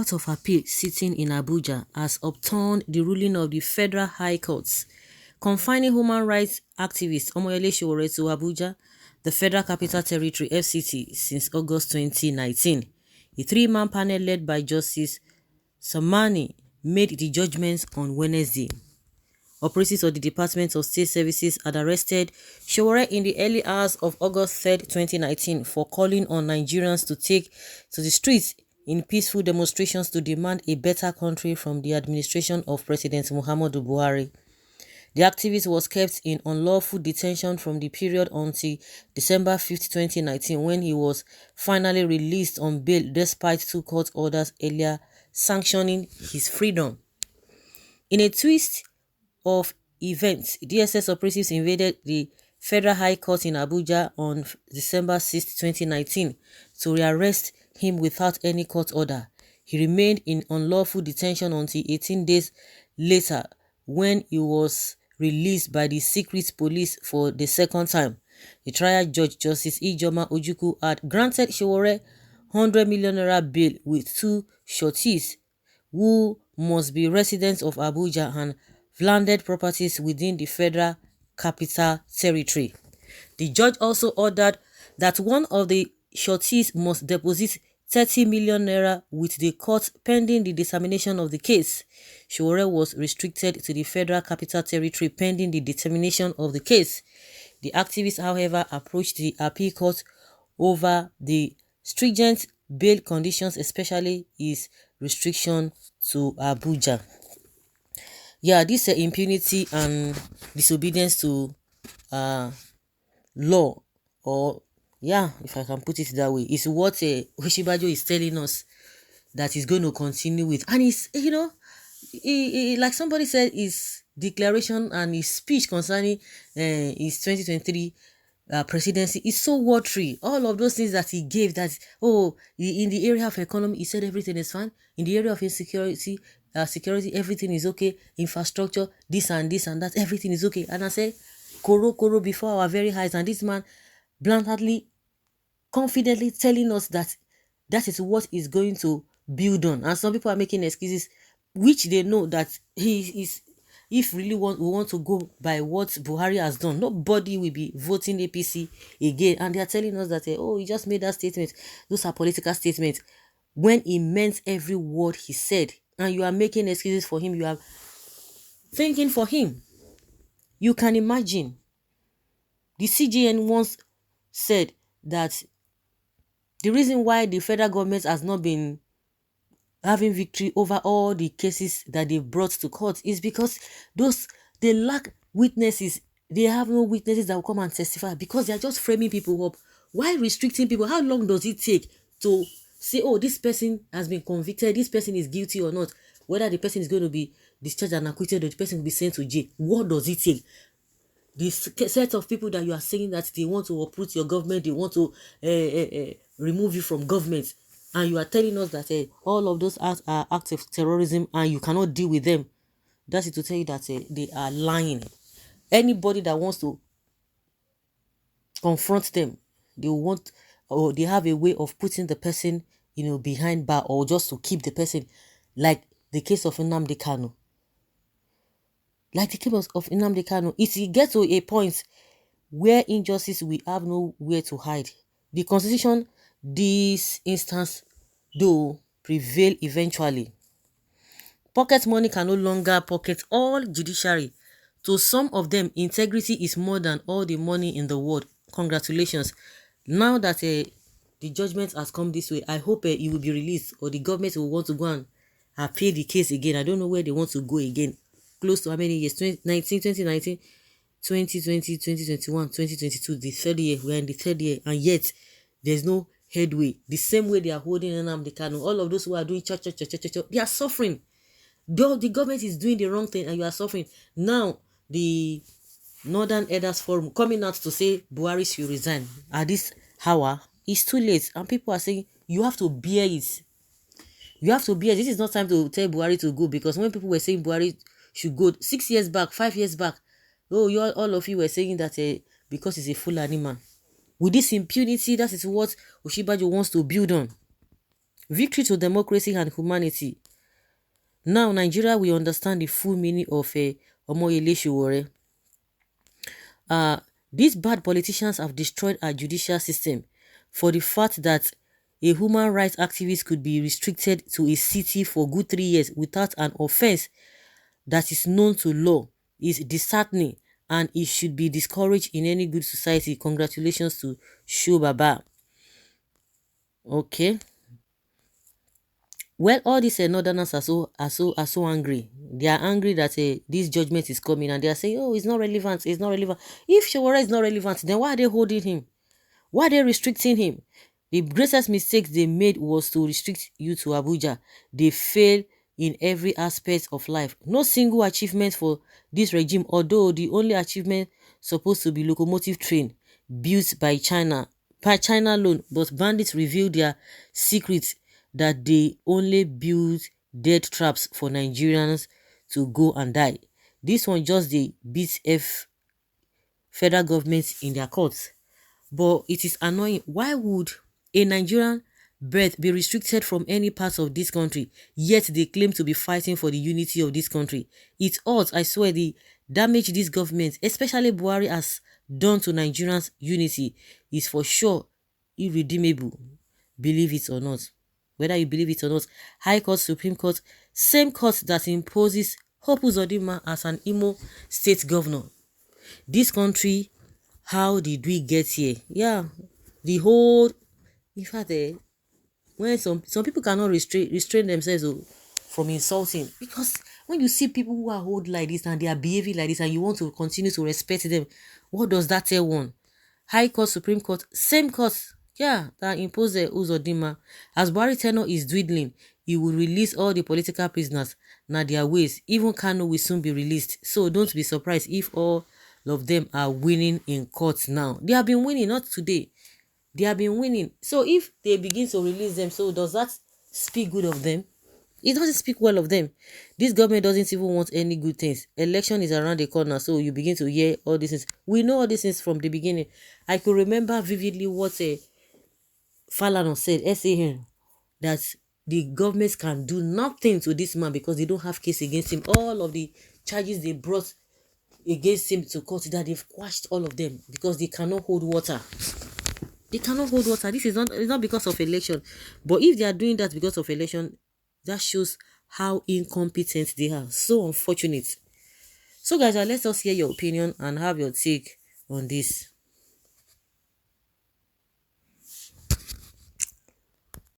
Court of Appeal sitting in Abuja has upturned the ruling of the Federal High Court confining human rights activist Omoyele Sowore to Abuja, the Federal Capital Territory (FCT), since August 2019. A three-man panel led by Justice Samani made the judgments on Wednesday. Operatives of the Department of State Services had arrested Sowore in the early hours of August 3, 2019 for calling on Nigerians to take to the streets in peaceful demonstrations to demand a better country from the administration of President Muhammadu Buhari. The activist was kept in unlawful detention from the period until December 5, 2019, when he was finally released on bail despite two court orders earlier sanctioning his freedom. In a twist of events, DSS operatives invaded the Federal High Court in Abuja on December 6, 2019 to rearrest him without any court order. He remained in unlawful detention until 18 days later when he was released by the secret police for the second time. The trial judge, Justice Ijoma Ojukwu, had granted Sowore 100 million naira bail with two sureties who must be residents of Abuja and landed properties within the Federal Capital Territory. The judge also ordered that one of the sureties must deposit 30 million naira with the court pending the determination of the case. Sowore was restricted to the Federal Capital Territory pending the determination of the case. The activist, however, approached the appeal court over the stringent bail conditions, especially his restriction to Abuja. Yeah, this impunity and disobedience to law, or yeah, if I can put it that way, is what Oshibajo is telling us that he's going to continue with. And it's, like somebody said, his declaration and his speech concerning his 2023 presidency is so watery. All of those things that he gave, that in the area of economy, he said everything is fine. In the area of insecurity, security, everything is okay. Infrastructure, this and that, everything is okay. And I said, koro before our very eyes. And this man bluntly, confidently telling us that that is what is going to build on. And some people are making excuses, which they know that he is. If really we want to go by what Buhari has done, nobody will be voting APC again. And they are telling us that, he just made that statement. Those are political statements. When he meant every word he said. And you are making excuses for him. You are thinking for him. You can imagine. The CGN once said that the reason why the federal government has not been having victory over all the cases that they brought to court is because they lack witnesses. They have no witnesses that will come and testify because they are just framing people up. Why restricting people? How long does it take to say, this person has been convicted, this person is guilty or not, whether the person is going to be discharged and acquitted or the person will be sent to jail? What does it take? This set of people that you are saying that they want to uproot your government, they want to remove you from government, and you are telling us that all of those acts are acts of terrorism and you cannot deal with them. That's it to tell you that they are lying. Anybody that wants to confront them, they have a way of putting the person, behind bar, or just to keep the person, like the case of Nnamdi Kanu. Like the case of Nnamdi Kanu, it gets to a point where injustice will have nowhere to hide. The constitution, this instance, though, prevail eventually. Pocket money can no longer pocket all judiciary. To some of them, integrity is more than all the money in the world. Congratulations. Now that the judgment has come this way, I hope it will be released, or the government will want to go and appeal the case again. I don't know where they want to go again. Close to how many years? 2019, 2020, 2021, 2022, the third year. We're in the third year, and yet there's no headway. The same way they are holding Nnamdi Kanu, all of those who are doing they are suffering. The government is doing the wrong thing and you are suffering. Now, the Northern Elders Forum coming out to say Buhari should resign at this hour, it's too late. And people are saying, you have to bear it. You have to bear it. This is not time to tell Buhari to go, because when people were saying Buhari should go 6 years back, 5 years back, all of you were saying that because he's a Fulani man. With this impunity, that is what Oshibajo wants to build on. Victory to democracy and humanity. Now, Nigeria will understand the full meaning of a Omoyele Sowore. Uh, these bad politicians have destroyed our judicial system for the fact that a human rights activist could be restricted to a city for good 3 years without an offense that is known to law is disheartening, and it should be discouraged in any good society. Congratulations to Sho Baba. Okay. Well, all these northerners are so angry. They are angry that this judgment is coming, and they are saying, "Oh, it's not relevant. It's not relevant." If Sowore is not relevant, then why are they holding him? Why are they restricting him? The greatest mistake they made was to restrict you to Abuja. They failed in every aspect of life. No single achievement for this regime, although the only achievement supposed to be locomotive train built by China alone, but bandits revealed their secrets that they only build death traps for Nigerians to go and die. This one just the beat federal government in their courts. But it is annoying. Why would a Nigerian birth be restricted from any part of this country, yet they claim to be fighting for the unity of this country? It odds, I swear, the damage this government, especially Buhari, has done to Nigerians' unity is for sure irredeemable. Believe it or not. Whether you believe it or not, High Court, Supreme Court, same court that imposes Hope Uzodinma as an Imo state governor. This country, how did we get here? Yeah, the whole, in fact, when some people cannot restrain themselves from insulting, because when you see people who are old like this and they are behaving like this and you want to continue to respect them, what does that tell one? High Court, Supreme Court, same court, yeah, that imposed the Uzodinma. As Buhari tenure is dwindling, he will release all the political prisoners. Now their ways, even Kanu will soon be released. So don't be surprised if all of them are winning in court now. They have been winning, not today. They have been winning. So if they begin to release them, so does that speak good of them? It doesn't speak well of them. This government doesn't even want any good things. Election is around the corner, so you begin to hear all these things. We know all these things from the beginning. I could remember vividly what Falana said, SAN, that the government can do nothing to this man because they don't have case against him. All of the charges they brought against him to court, that they've quashed all of them because they cannot hold water. They cannot hold water. This is it's not because of election. But if they are doing that because of election, that shows how incompetent they are. So unfortunate. So guys, let us hear your opinion and have your take on this.